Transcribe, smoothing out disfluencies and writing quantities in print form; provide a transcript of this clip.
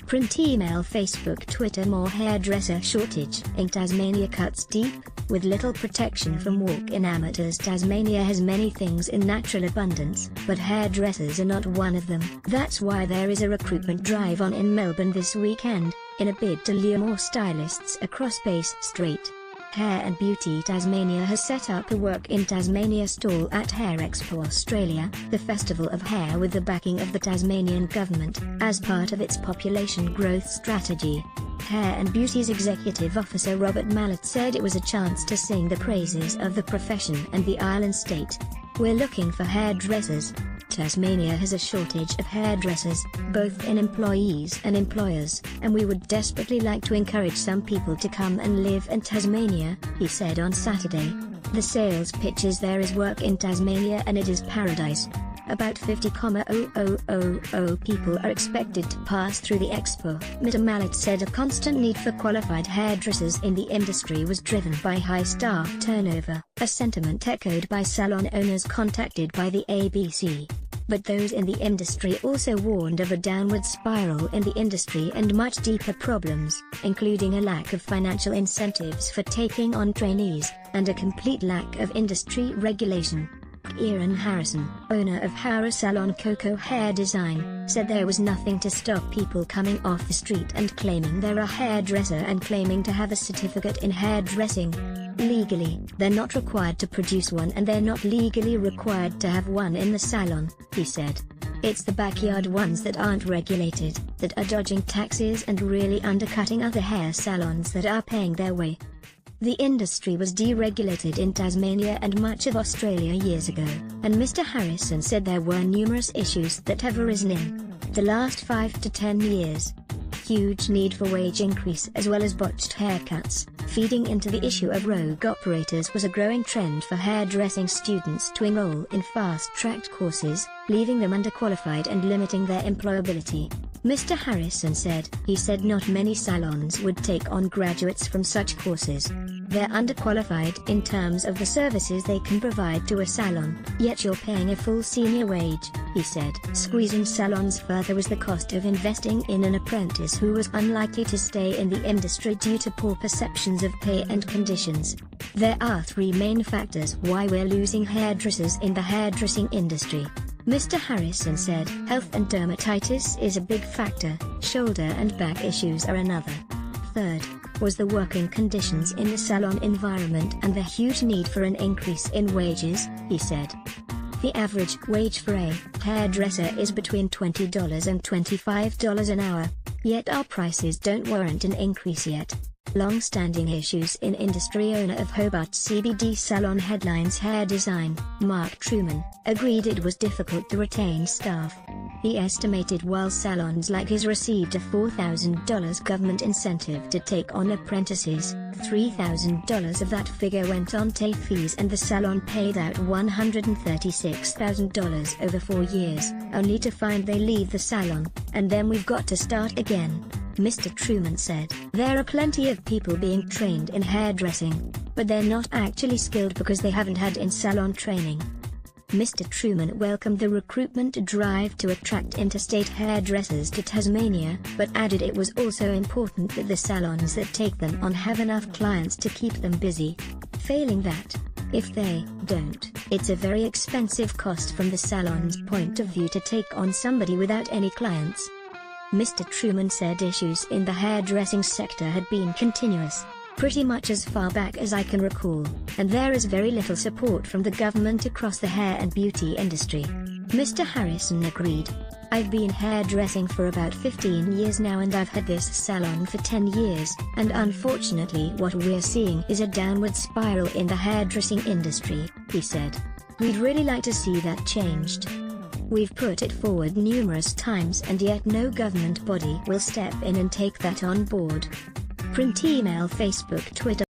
Print, email, Facebook, Twitter. More hairdresser shortage in Tasmania cuts deep, with little protection from walk-in amateurs. Tasmania has many things in natural abundance, but hairdressers are not one of them. That's why there is a recruitment drive on in Melbourne this weekend, in a bid to lure more stylists across Bay Strait. Hair and Beauty Tasmania has set up a Work in Tasmania stall at Hair Expo Australia, the festival of hair, with the backing of the Tasmanian government, as part of its population growth strategy. Hair and Beauty's executive officer Robert Mallett said it was a chance to sing the praises of the profession and the island state. "We're looking for hairdressers. Tasmania has a shortage of hairdressers, both in employees and employers, and we would desperately like to encourage some people to come and live in Tasmania," he said on Saturday. The sales pitch is there is work in Tasmania and it is paradise. About 50,000 people are expected to pass through the expo. Mr. Mallett said a constant need for qualified hairdressers in the industry was driven by high staff turnover, a sentiment echoed by salon owners contacted by the ABC. But those in the industry also warned of a downward spiral in the industry and much deeper problems, including a lack of financial incentives for taking on trainees, and a complete lack of industry regulation. Kieran Harrison, owner of hair salon Coco Hair Design, said there was nothing to stop people coming off the street and claiming they're a hairdresser and claiming to have a certificate in hairdressing. Legally, they're not required to produce one and they're not legally required to have one in the salon, he said. It's the backyard ones that aren't regulated, that are dodging taxes and really undercutting other hair salons that are paying their way. The industry was deregulated in Tasmania and much of Australia years ago, and Mr. Harrison said there were numerous issues that have arisen in the last 5 to 10 years. Huge need for wage increase as well as botched haircuts, feeding into the issue of rogue operators, was a growing trend for hairdressing students to enroll in fast-tracked courses, leaving them underqualified and limiting their employability. Mr. Harrison said, he said not many salons would take on graduates from such courses. They're underqualified in terms of the services they can provide to a salon, yet you're paying a full senior wage, he said. Squeezing salons further was the cost of investing in an apprentice who was unlikely to stay in the industry due to poor perceptions of pay and conditions. There are 3 main factors why we're losing hairdressers in the hairdressing industry. Mr. Harrison said, health and dermatitis is a big factor, shoulder and back issues are another. Third, was the working conditions in the salon environment and the huge need for an increase in wages, he said. The average wage for a hairdresser is between $20 and $25 an hour, yet our prices don't warrant an increase yet. Long-standing issues in industry. Owner of Hobart CBD salon Headlines Hair Design, Mark Truman, agreed it was difficult to retain staff. He estimated while salons like his received a $4,000 government incentive to take on apprentices, $3,000 of that figure went on TAFE fees and the salon paid out $136,000 over 4 years, only to find they leave the salon, and then we've got to start again. Mr. Truman said, there are plenty of people being trained in hairdressing, but they're not actually skilled because they haven't had in-salon training. Mr. Truman welcomed the recruitment drive to attract interstate hairdressers to Tasmania, but added it was also important that the salons that take them on have enough clients to keep them busy. Failing that, if they don't, it's a very expensive cost from the salon's point of view to take on somebody without any clients. Mr. Truman said issues in the hairdressing sector had been continuous, pretty much as far back as I can recall, and there is very little support from the government across the hair and beauty industry. Mr. Harrison agreed. I've been hairdressing for about 15 years now and I've had this salon for 10 years, and unfortunately what we're seeing is a downward spiral in the hairdressing industry, he said. We'd really like to see that changed. We've put it forward numerous times and yet no government body will step in and take that on board. Print, email, Facebook, Twitter.